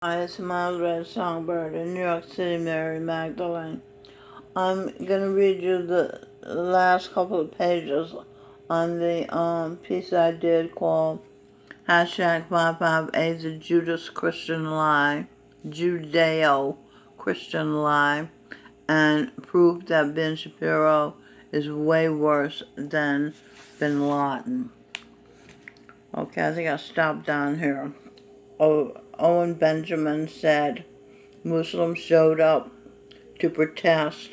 Hi, it's Miles Red Songbird in New York City, Mary Magdalene. I'm going to read you the last couple of pages on the piece I did called Hashtag 558, the Judas Christian Lie, Judeo-Christian Lie, and proof that Ben Shapiro is way worse than Bin Laden. Okay, I think I'll stop down here. Owen Benjamin said Muslims showed up to protest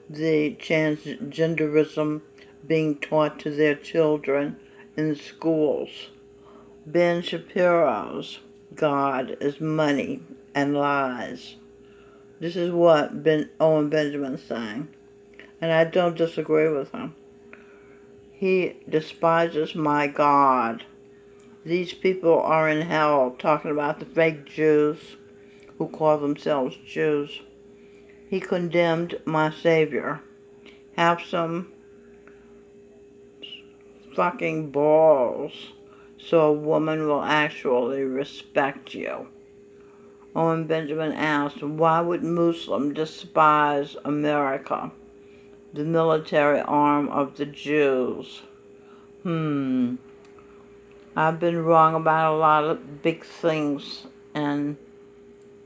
the transgenderism being taught to their children in schools. Ben Shapiro's God is money and lies. This is what Owen Benjamin's saying, and I don't disagree with him. He despises my God. These people are in hell talking about the fake Jews who call themselves Jews. He condemned my Savior. Have some fucking balls so a woman will actually respect you. Owen Benjamin asked, why would Muslims despise America, the military arm of the Jews? I've been wrong about a lot of big things in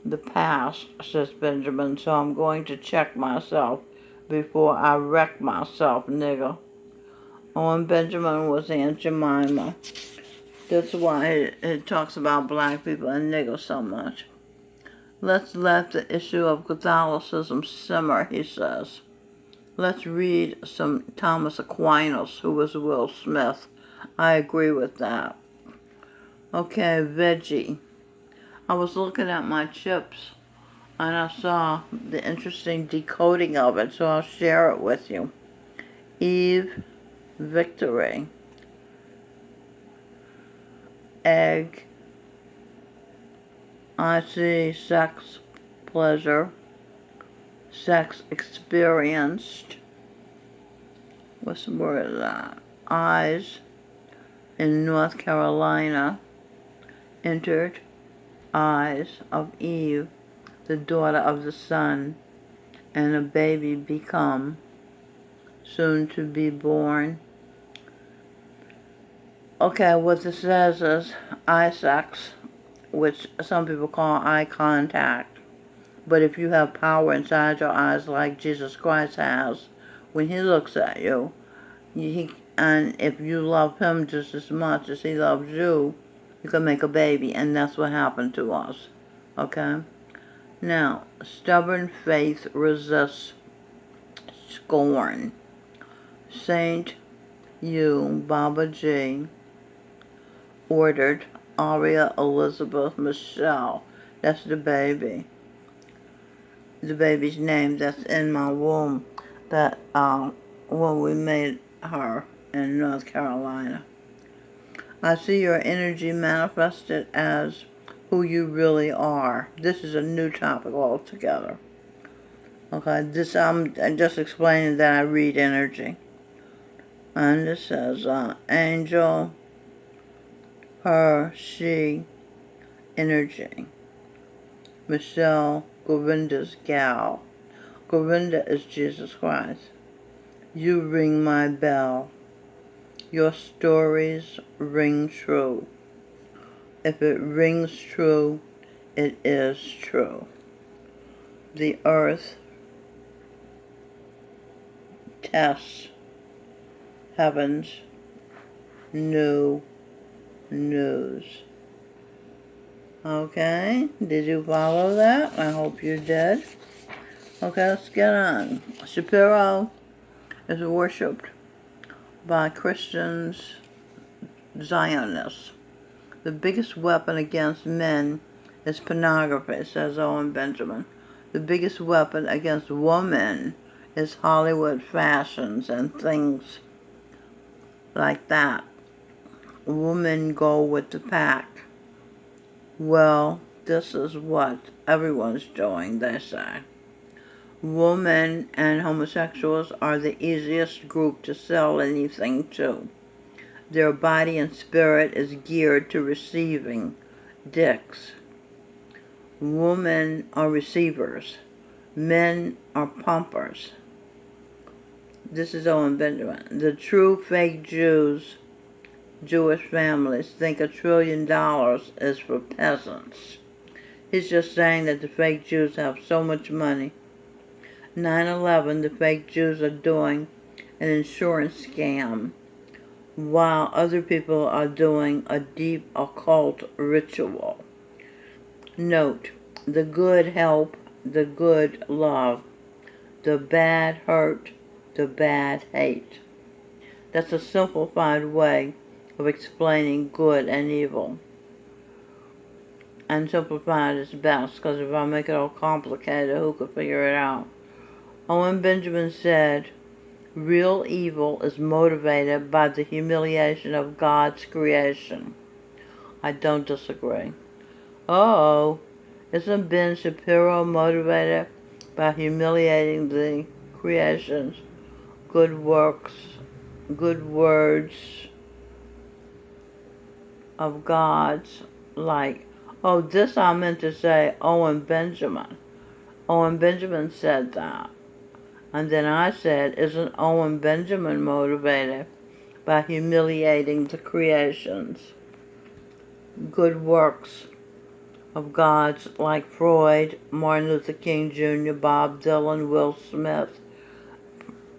the past, says Benjamin, so I'm going to check myself before I wreck myself, nigga. Owen Benjamin was Aunt Jemima. That's why it talks about black people and niggers so much. Let's let the issue of Catholicism simmer, he says. Let's read some Thomas Aquinas, who was Will Smith. I agree with that. Okay, veggie. I was looking at my chips and I saw the interesting decoding of it, so I'll share it with you. Eve, victory. Egg, I see sex, pleasure, sex experienced. What's the word of that? Eyes, in North Carolina, entered, eyes of Eve, the daughter of the sun, and a baby become, soon to be born. Okay, what this says is eye sex, which some people call eye contact. But if you have power inside your eyes like Jesus Christ has, when he looks at you, and if you love him just as much as he loves you, you can make a baby, and that's what happened to us. Okay? Now, stubborn faith resists scorn. Saint U. Baba G. ordered Aria Elizabeth Michelle. That's the baby. The baby's name that's in my womb. That when we made her in North Carolina. I see your energy manifested as who you really are. This is a new topic altogether. Okay, this I'm just explaining that I read energy. And it says angel, her, she, energy. Michelle, Govinda's gal. Govinda is Jesus Christ. You ring my bell. Your stories ring true. If it rings true, it is true. The earth tests heaven's new news. Okay, did you follow that? I hope you did. Okay, let's get on. Shapiro is worshipped by Christians, Zionists. The biggest weapon against men is pornography, says Owen Benjamin. The biggest weapon against women is Hollywood fashions and things like that. Women go with the pack. Well, this is what everyone's doing, they say. Women and homosexuals are the easiest group to sell anything to. Their body and spirit is geared to receiving dicks. Women are receivers. Men are pumpers. This is Owen Benjamin. The true fake Jewish families think $1 trillion is for peasants. He's just saying that the fake Jews have so much money. 9/11, the fake Jews are doing an insurance scam, while other people are doing a deep occult ritual. Note, the good help, the good love, the bad hurt, the bad hate. That's a simplified way of explaining good and evil. And simplified is best, because if I make it all complicated, who could figure it out? Owen Benjamin said, real evil is motivated by the humiliation of God's creation. I don't disagree. Oh, isn't Ben Shapiro motivated by humiliating the creation's good works, good words of God's, like, oh, this I meant to say Owen Benjamin. Owen Benjamin said that. And then I said, isn't Owen Benjamin motivated by humiliating the creation's good works of God's, like Freud, Martin Luther King Jr., Bob Dylan, Will Smith,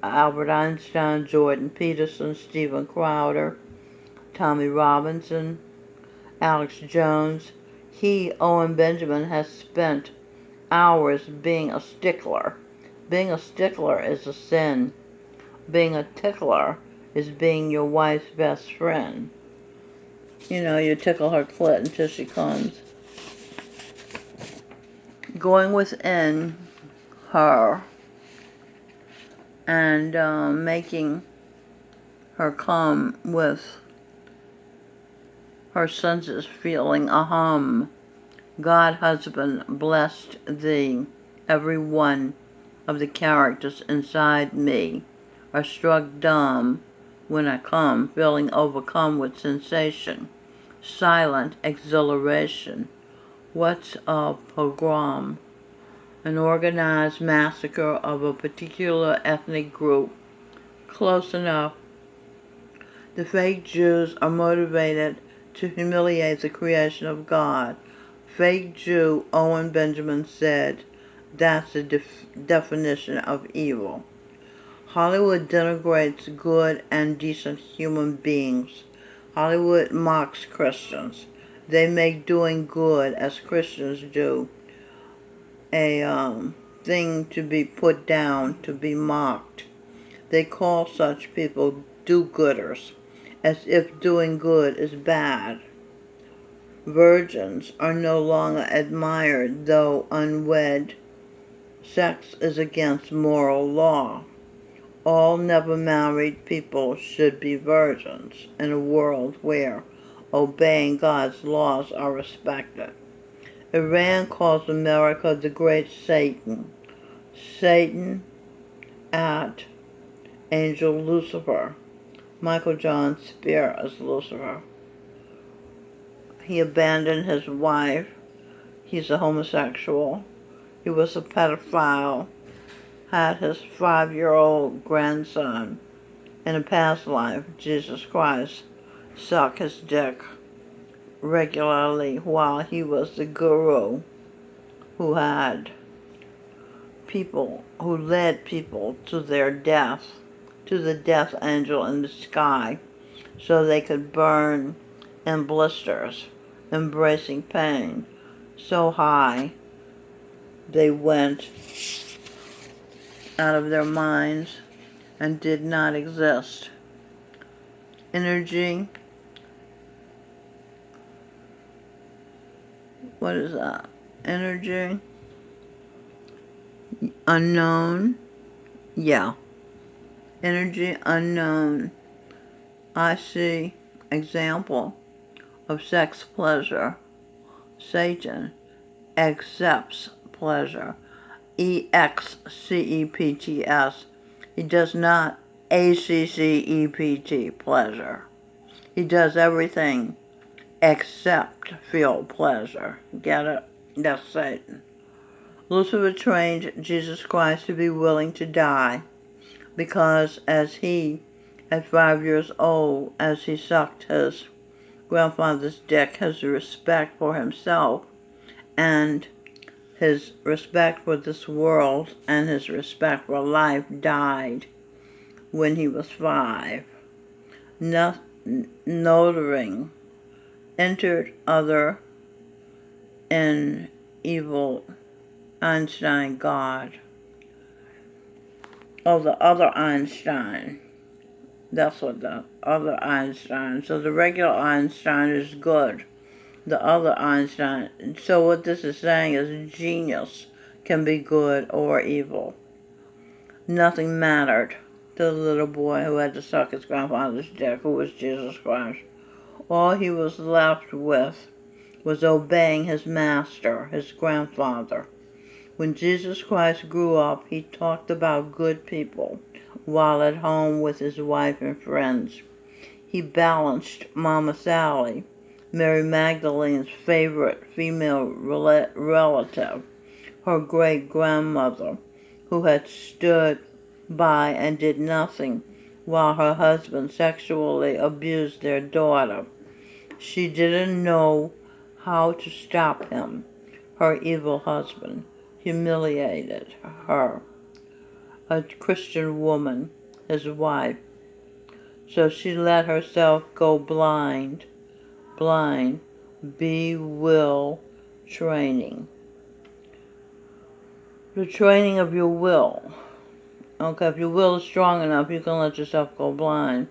Albert Einstein, Jordan Peterson, Steven Crowder, Tommy Robinson, Alex Jones. He, Owen Benjamin, has spent hours being a stickler. Being a stickler is a sin. Being a tickler is being your wife's best friend. You know, you tickle her clit until she comes. Going within her and making her come with her senses feeling a hum. God, husband, blessed thee. Every one of the characters inside me are struck dumb when I come, feeling overcome with sensation, silent exhilaration. What's a pogrom? An organized massacre of a particular ethnic group. Close enough. The fake Jews are motivated to humiliate the creation of God. Fake Jew, Owen Benjamin said, that's the definition of evil. Hollywood denigrates good and decent human beings. Hollywood mocks Christians. They make doing good, as Christians do, a thing to be put down, to be mocked. They call such people do-gooders, as if doing good is bad. Virgins are no longer admired, though unwed. Sex is against moral law. All never married people should be virgins in a world where obeying God's laws are respected. Iran calls America the great Satan. Satan at Angel Lucifer. Michael John Spear as Lucifer. He abandoned his wife. He's a homosexual. He was a pedophile. Had his 5-year-old grandson in a past life, Jesus Christ, suck his dick regularly while he was the guru who had people, who led people to their death, to the death angel in the sky, so they could burn in blisters, embracing pain so high they went out of their minds and did not exist. Energy. What is that? Energy. Unknown. Yeah. Energy unknown. I see example of sex pleasure. Satan accepts pleasure. EXCEPTS. He does not ACCEPT pleasure. He does everything except feel pleasure. Get it? That's Satan. Lucifer trained Jesus Christ to be willing to die, because as he, at 5 years old, as he sucked his grandfather's dick, his respect for himself and his respect for this world and his respect for life died when he was 5. Notering entered other in evil Einstein God. Oh, the other Einstein. That's what the other Einstein. So the regular Einstein is good. The other Einstein. So what this is saying is genius can be good or evil. Nothing mattered to the little boy who had to suck his grandfather's dick, who was Jesus Christ. All he was left with was obeying his master, his grandfather. When Jesus Christ grew up, he talked about good people while at home with his wife and friends. He balanced Mama Sally, Mary Magdalene's favorite female relative, her great-grandmother, who had stood by and did nothing while her husband sexually abused their daughter. She didn't know how to stop him. Her evil husband humiliated her, a Christian woman, his wife. So she let herself go blind, be-will training. The training of your will. Okay, if your will is strong enough, you can let yourself go blind.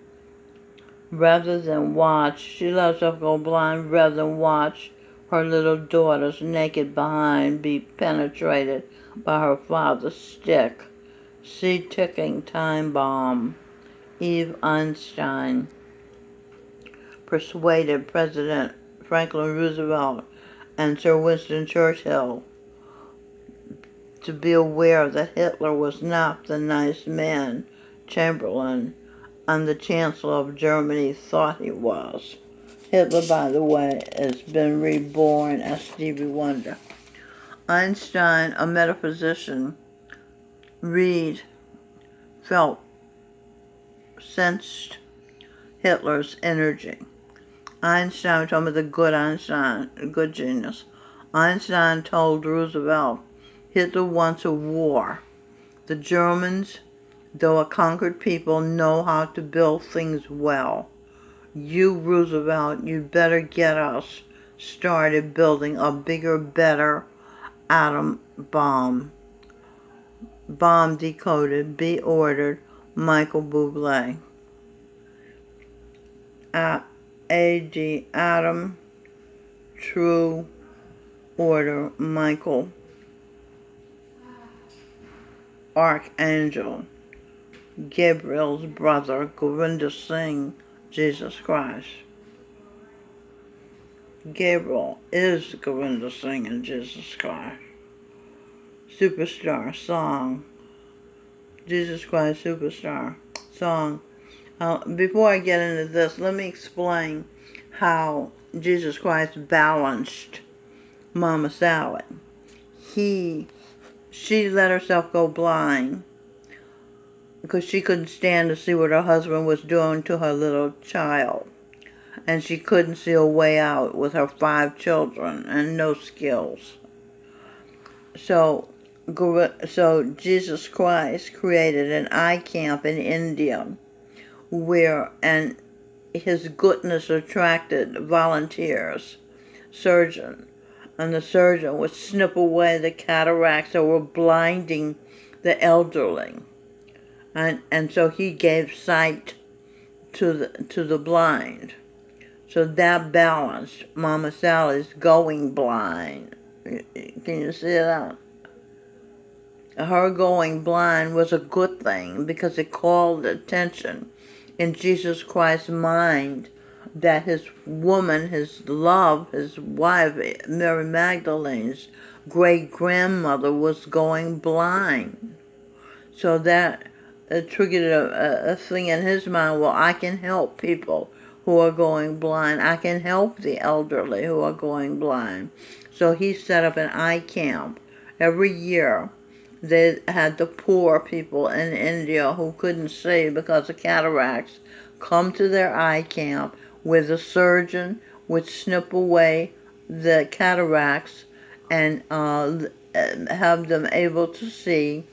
Rather than watch, she let herself go blind rather than watch her little daughter's naked behind be penetrated by her father's stick. See ticking time bomb. Eve Einstein persuaded President Franklin Roosevelt and Sir Winston Churchill to be aware that Hitler was not the nice man Chamberlain and the Chancellor of Germany thought he was. Hitler, by the way, has been reborn as Stevie Wonder. Einstein, a metaphysician, sensed Hitler's energy. Einstein told me the good Einstein, good genius. Einstein told Roosevelt, Hitler wants a war. The Germans, though a conquered people, know how to build things well. You, Roosevelt, you'd better get us started building a bigger, better atom bomb. Bomb decoded, be ordered, Michael Bublé. A.D. Atom, true order, Michael. Archangel, Gabriel's brother, Govinda Singh, Jesus Christ. Gabriel is Govinda Singh and Jesus Christ. Superstar song. Jesus Christ Superstar song. Before I get into this, let me explain how Jesus Christ balanced Mama Sally. She let herself go blind because she couldn't stand to see what her husband was doing to her little child. And she couldn't see a way out with her 5 children and no skills. So Jesus Christ created an eye camp in India and his goodness attracted volunteers, surgeon, and the surgeon would snip away the cataracts that were blinding the elderly. And so he gave sight to the blind. So that balanced Mama Sally's going blind. Can you see that? Her going blind was a good thing because it called attention in Jesus Christ's mind that his woman, his love, his wife, Mary Magdalene's great-grandmother was going blind. So that triggered a thing in his mind, well, I can help people who are going blind. I can help the elderly who are going blind. So he set up an eye camp. Every year, they had the poor people in India who couldn't see because of cataracts come to their eye camp where the surgeon would snip away the cataracts and have them able to see,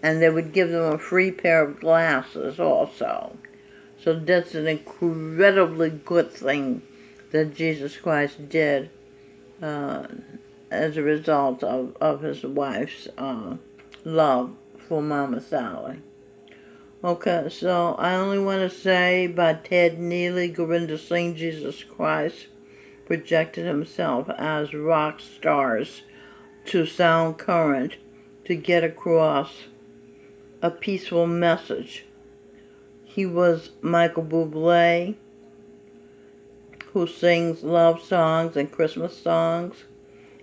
and they would give them a free pair of glasses also. So that's an incredibly good thing that Jesus Christ did as a result of his wife's love for Mama Sally. Okay, so I only want to say by Ted Neely, Gurinder Singh, Jesus Christ projected himself as rock stars to sound current, to get across a peaceful message. He was Michael Bublé, who sings love songs and Christmas songs.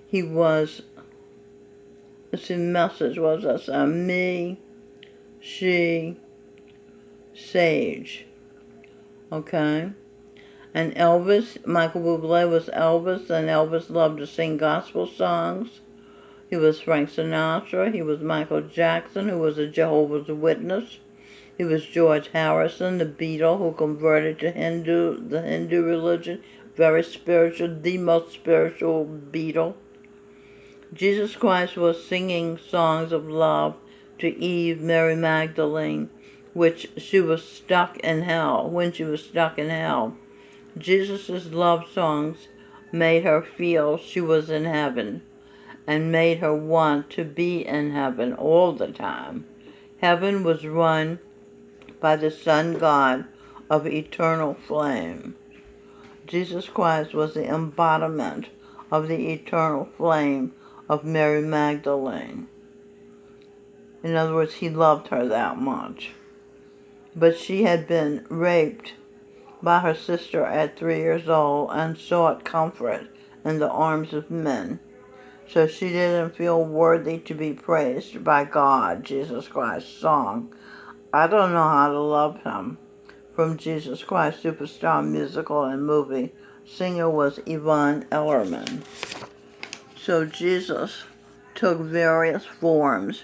He was, his message was us, me, she, Sage. Okay? And Elvis, Michael Bublé was Elvis, and Elvis loved to sing gospel songs. He was Frank Sinatra. He was Michael Jackson, who was a Jehovah's Witness. He was George Harrison, the Beatle, who converted to the Hindu religion. Very spiritual, the most spiritual Beatle. Jesus Christ was singing songs of love to Eve, Mary Magdalene, which she was stuck in hell, when she was stuck in hell. Jesus' love songs made her feel she was in heaven and made her want to be in heaven all the time. Heaven was run by the Son God of eternal flame. Jesus Christ was the embodiment of the eternal flame of Mary Magdalene. In other words, he loved her that much. But she had been raped by her sister at 3 years old and sought comfort in the arms of men. So she didn't feel worthy to be praised by God. Jesus Christ song, I Don't Know How to Love Him, from Jesus Christ Superstar musical and movie. Singer was Yvonne Ellerman. So Jesus took various forms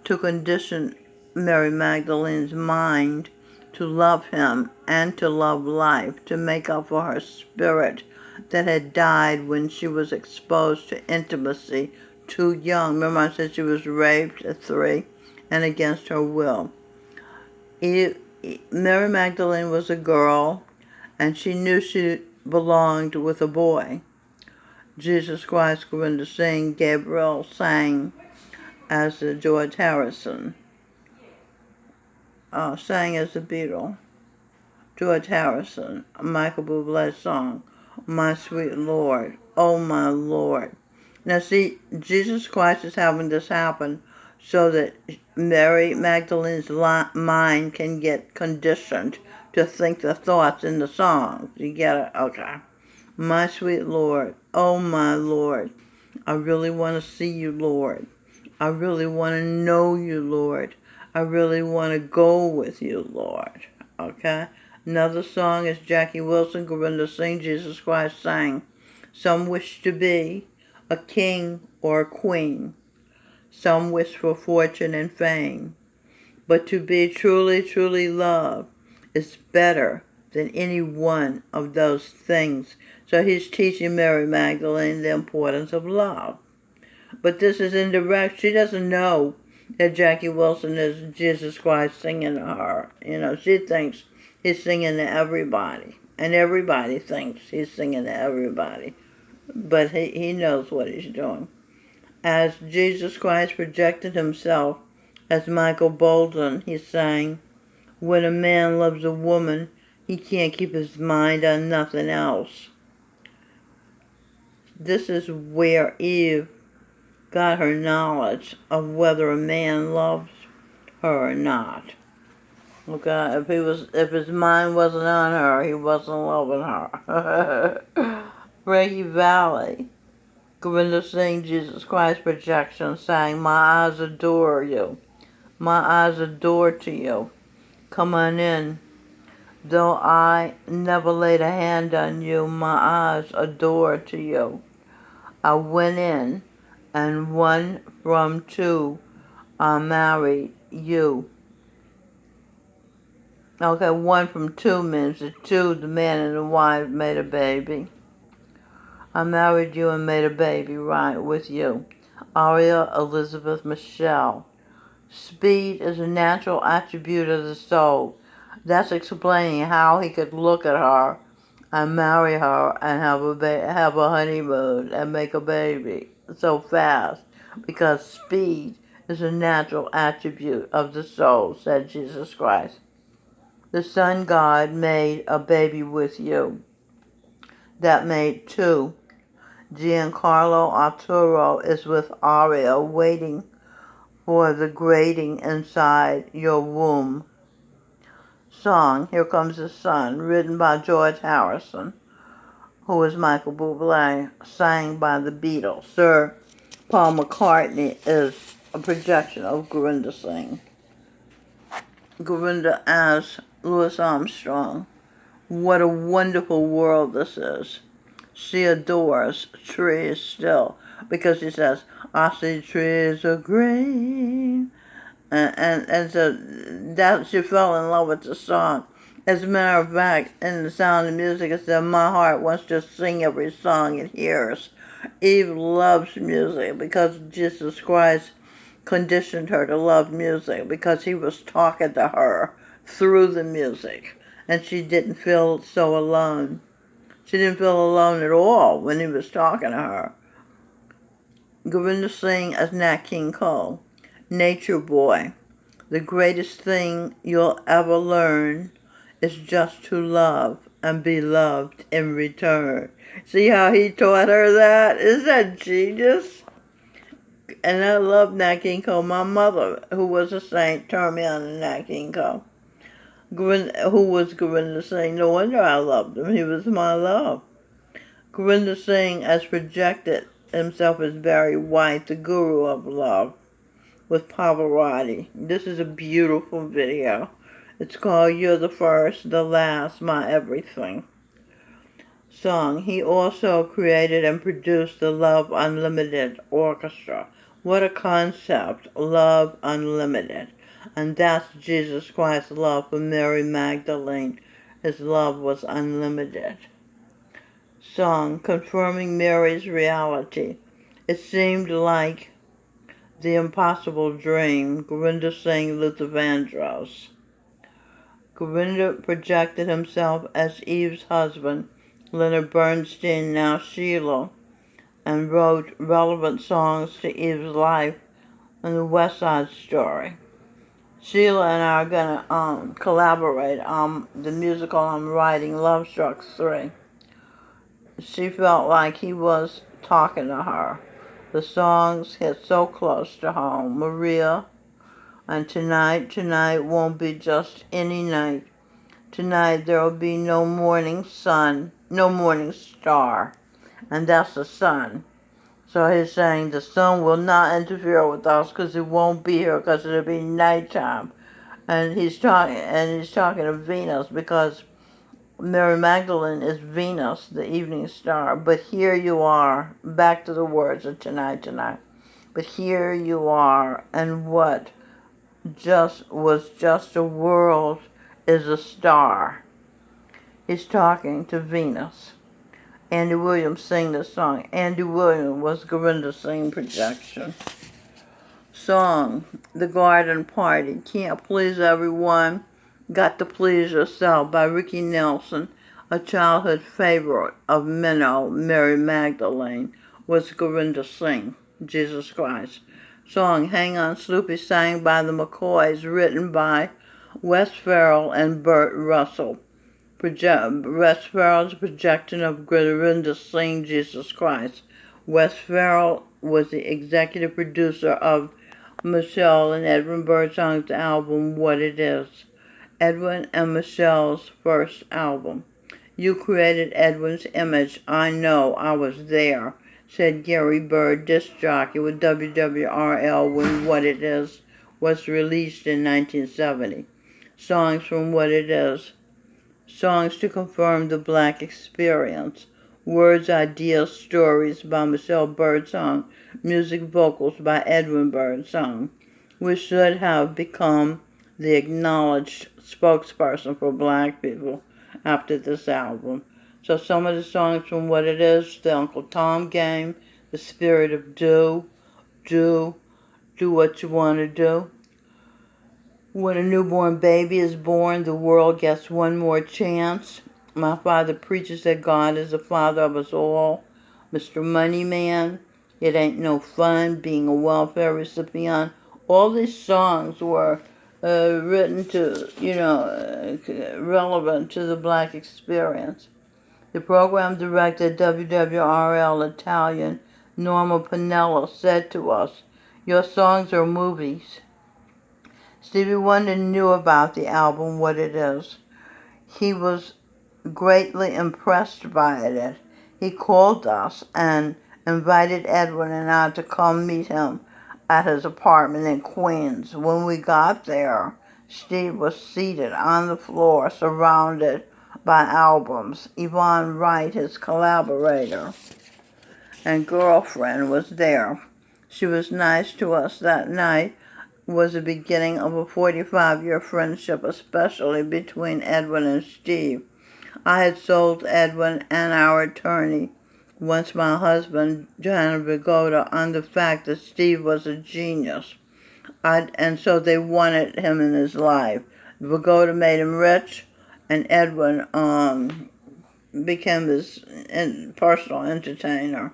to condition Mary Magdalene's mind to love him and to love life, to make up for her spirit that had died when she was exposed to intimacy too young. Remember I said she was raped at 3 and against her will. Mary Magdalene was a girl, and she knew she belonged with a boy. Jesus Christ, Gurinder Singh, Gabriel sang as the George Harrison, sang as the Beatle. George Harrison, Michael Bublé's song, My Sweet Lord, Oh My Lord. Now see, Jesus Christ is having this happen so that Mary Magdalene's mind can get conditioned to think the thoughts in the songs. You get it? Okay. My sweet Lord, oh my Lord, I really want to see you, Lord. I really want to know you, Lord. I really want to go with you, Lord. Okay? Another song is Jackie Wilson, Gurinder Singh, Jesus Christ sang. Some wish to be a king or a queen. Some wish for fortune and fame. But to be truly, truly loved is better than any one of those things. So he's teaching Mary Magdalene the importance of love. But this is indirect. She doesn't know that Jackie Wilson is Jesus Christ singing to her. You know, she thinks he's singing to everybody. And everybody thinks he's singing to everybody. But he knows what he's doing. As Jesus Christ projected himself as Michael Bolton, he sang, when a man loves a woman, he can't keep his mind on nothing else. This is where Eve got her knowledge of whether a man loves her or not. Okay, if his mind wasn't on her, he wasn't loving her. Reggie Valley, Gurinder Singh, Jesus Christ projection, sang, my eyes adore you. My eyes adore to you. Come on in. Though I never laid a hand on you, my eyes adore to you. I went in, and one from two married you. Okay, one from two means that two, the man and the wife, made a baby. I married you and made a baby, right, with you. Aria Elizabeth Michelle. Speed is a natural attribute of the soul. That's explaining how he could look at her and marry her and have a honeymoon and make a baby so fast, because speed is a natural attribute of the soul, said Jesus Christ. The Son God made a baby with you. That made two. Giancarlo Arturo is with Aria, waiting for the grating inside your womb. Song, Here Comes the Sun, written by George Harrison, who is Michael Bublé, sang by the Beatles. Sir Paul McCartney is a projection of Gurinder Singh. Gurinder as Louis Armstrong. What a wonderful world this is. She adores trees still, because she says, I see trees of green. And so that she fell in love with the song. As a matter of fact, in The Sound of Music, it said, my heart wants to sing every song it hears. Eve loves music because Jesus Christ conditioned her to love music, because he was talking to her through the music, and she didn't feel so alone. She didn't feel alone at all when he was talking to her. Gurinder Singh as Nat King Cole. Nature Boy. The greatest thing you'll ever learn is just to love and be loved in return. See how he taught her that? Is that genius? And I love Nat King Cole. My mother, who was a saint, turned me on to Nat King Cole. Who was Gurinder Singh? No wonder I loved him. He was my love. Gurinder Singh as projected himself as Barry White, the guru of love, with Pavarotti. This is a beautiful video. It's called You're the First, the Last, My Everything. Song. He also created and produced the Love Unlimited Orchestra. What a concept, Love Unlimited. And that's Jesus Christ's love for Mary Magdalene. His love was unlimited. Song. Confirming Mary's reality. It seemed like the Impossible Dream, Gurinder Singh, Luther Vandross. Gurinder projected himself as Eve's husband, Leonard Bernstein, now Sheila, and wrote relevant songs to Eve's life in the West Side Story. Sheila and I are going to collaborate on the musical I'm writing, Love Struck 3. She felt like he was talking to her. The songs hit so close to home. Maria, and tonight won't be just any night. Tonight there will be no morning sun, no morning star. And that's the sun. So he's saying the sun will not interfere with us because it won't be here, because it'll be nighttime. And he's talking to Venus, because Mary Magdalene is Venus, the evening star. But here you are, back to the words of tonight. But here you are, and what was just a world is a star. He's talking to Venus. Andy Williams sang this song. Andy Williams was Gurinder Singh projection. Song, The Garden Party. Can't Please Everyone, Got to Please Yourself by Ricky Nelson, a childhood favorite of Minnow, Mary Magdalene, was Gurinder Singh, Jesus Christ. Song, Hang On Sloopy, sang by the McCoys, written by Wes Farrell and Burt Russell. Wes Farrell's projection of Gurinder Singh, Jesus Christ. Wes Farrell was the executive producer of Michelle and Edwin Birdsong's album, What It Is. Edwin and Michelle's first album. You created Edwin's image. I know, I was there, said Gary Bird, disc jockey with WWRL, when What It Is was released in 1970. Songs from What It Is. Songs to confirm the black experience. Words, Ideas, Stories by Michelle Birdsong. Music, vocals by Edwin Birdsong. We should have become the acknowledged spokesperson for black people after this album. So some of the songs from What It Is, the Uncle Tom Game, The Spirit of Do What You Want to Do. When a newborn baby is born, the world gets one more chance. My father preaches that God is the father of us all. Mr. Moneyman, It Ain't No Fun, Being a Welfare Recipient. All these songs were written to, relevant to the black experience. The program director at WWRL Italian, Norma Pinello, said to us, "Your songs are movies." Stevie Wonder knew about the album What It Is. He was greatly impressed by it. He called us and invited Edwin and I to come meet him at his apartment in Queens. When we got there, Steve was seated on the floor surrounded by albums. Yvonne Wright, his collaborator and girlfriend, was there. She was nice to us that night. Was the beginning of a 45-year friendship, especially between Edwin and Steve. I had sold Edwin and our attorney, once my husband, Johanna Vigoda, on the fact that Steve was a genius. And so they wanted him in his life. Vigoda made him rich, and Edwin became his personal entertainer.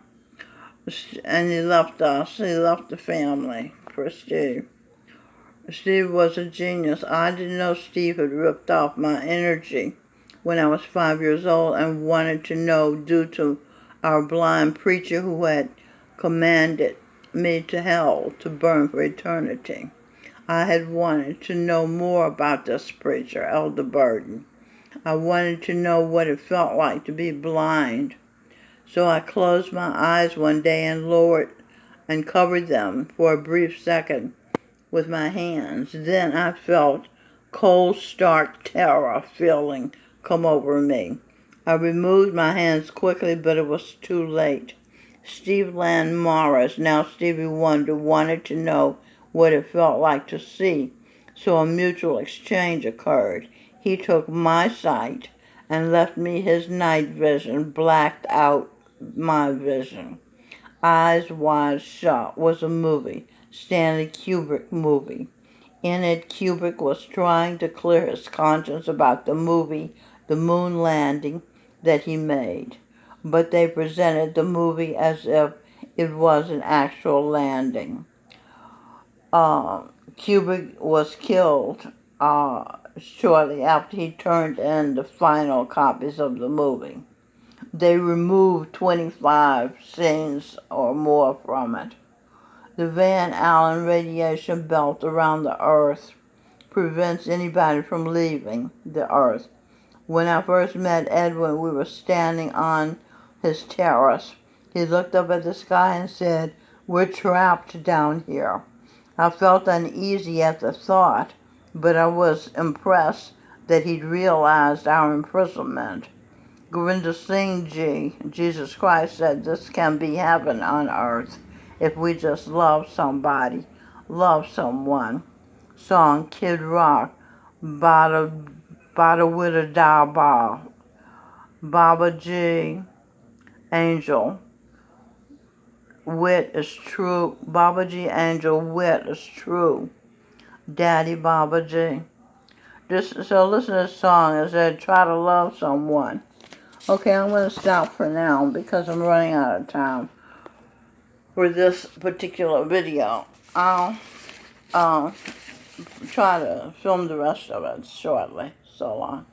And he left us. He left the family for Steve. Steve was a genius. I didn't know Steve had ripped off my energy when I was 5 years old and wanted to know due to our blind preacher who had commanded me to hell to burn for eternity. I had wanted to know more about this preacher, Elder Burden. I wanted to know what it felt like to be blind. So I closed my eyes one day and lowered and covered them for a brief second with my hands. Then I felt cold, stark terror feeling come over me. I removed my hands quickly, but it was too late. Steve Land Morris, now Stevie Wonder, wanted to know what it felt like to see, so a mutual exchange occurred. He took my sight and left me his night vision, blacked out my vision. Eyes Wide Shut was a movie, Stanley Kubrick movie. In it, Kubrick was trying to clear his conscience about the movie, The Moon Landing, that he made. But they presented the movie as if it was an actual landing. Kubrick was killed shortly after he turned in the final copies of the movie. They removed 25 scenes or more from it. The Van Allen radiation belt around the Earth prevents anybody from leaving the Earth. When I first met Edwin, we were standing on his terrace. He looked up at the sky and said, "We're trapped down here." I felt uneasy at the thought, but I was impressed that he'd realized our imprisonment. Gurinder Singh Ji, Jesus Christ, said this can be heaven on earth if we just love somebody, love someone. Song Kid Rock, Bada Witta Da Ba, Baba G, Angel, Wit is true. Baba G, Angel, Wit is true. Daddy Baba G. So listen to this song. It said, try to love someone. Okay, I'm going to stop for now because I'm running out of time for this particular video. I'll try to film the rest of it shortly. So long.